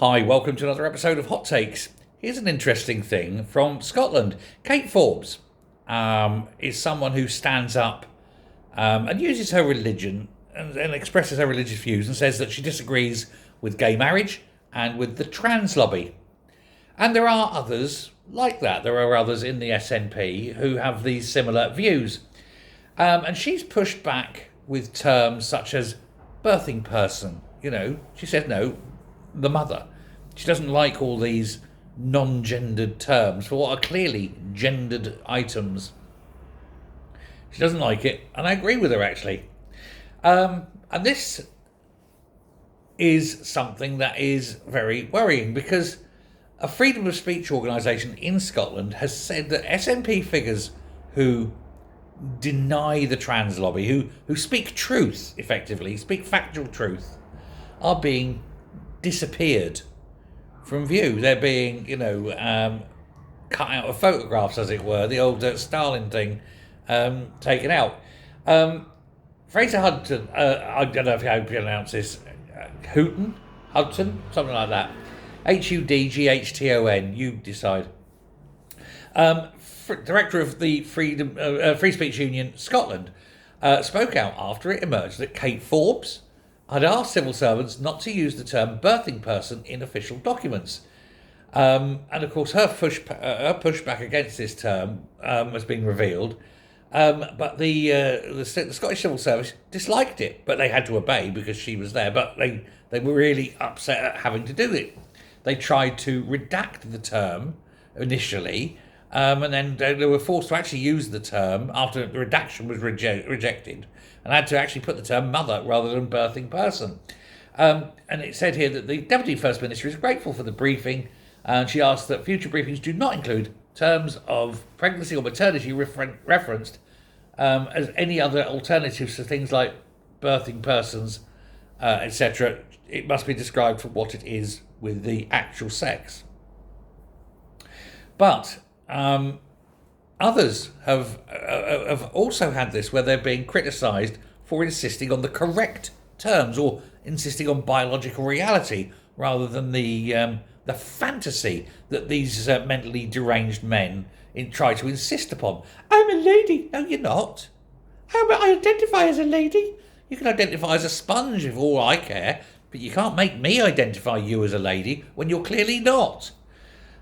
Hi, welcome to another episode of Hot Takes. Here's an interesting thing from Scotland. Kate Forbes is someone who stands up and uses her religion and expresses her religious views and says that she disagrees with gay marriage and with the trans lobby. And there are others like that. There are others in the SNP who have these similar views. And she's pushed back with terms such as birthing person. You know, she said no, the mother. She doesn't like all these non-gendered terms for what are clearly gendered items. She doesn't like it, and I agree with her actually. And this is something that is very worrying because a freedom of speech organisation in Scotland has said that SNP figures who deny the trans lobby, who speak truth, effectively, speak factual truth, are being disappeared from view. They're being, cut out of photographs, as it were, the old Stalin thing, taken out. Fraser Hudson, I don't know how you pronounce this, Hudson, something like that. Hudghton, you decide. Director of the Free Speech Union Scotland, spoke out after it emerged that Kate Forbes had asked civil servants not to use the term birthing person in official documents. And of course, her pushback against this term has been revealed. But the Scottish Civil Service disliked it, but they had to obey because she was there. But they were really upset at having to do it. They tried to redact the term initially, and then they were forced to actually use the term after the redaction was rejected, and had to actually put the term mother rather than birthing person. And it said here that the Deputy First Minister is grateful for the briefing, and she asked that future briefings do not include terms of pregnancy or maternity referenced as any other alternatives to things like birthing persons, etc. It must be described for what it is with the actual sex. But others have also had this where they're being criticised for insisting on the correct terms or insisting on biological reality rather than the fantasy that these mentally deranged men try to insist upon. I'm a lady. No, you're not. How about I identify as a lady? You can identify as a sponge if all I care, but you can't make me identify you as a lady when you're clearly not.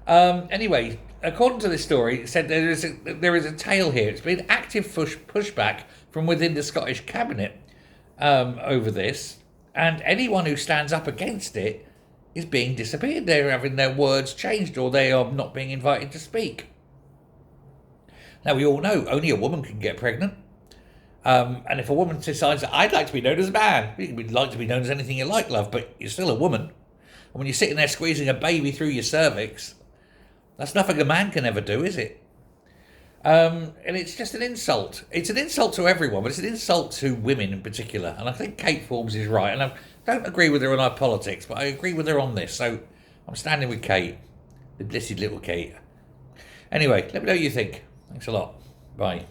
Anyway, according to this story, it said there is a tale here. It's been active pushback from within the Scottish cabinet over this, and anyone who stands up against it is being disappeared. They're having their words changed, or they are not being invited to speak. Now, we all know only a woman can get pregnant. And if a woman decides that I'd like to be known as a man, you can like to be known as anything you like, love, but you're still a woman. And when you're sitting there squeezing a baby through your cervix, that's nothing a man can ever do, is it? And it's just an insult. It's an insult to everyone, but it's an insult to women in particular. And I think Kate Forbes is right. And I don't agree with her on our politics, but I agree with her on this. So I'm standing with Kate, the blessed little Kate. Anyway, let me know what you think. Thanks a lot. Bye.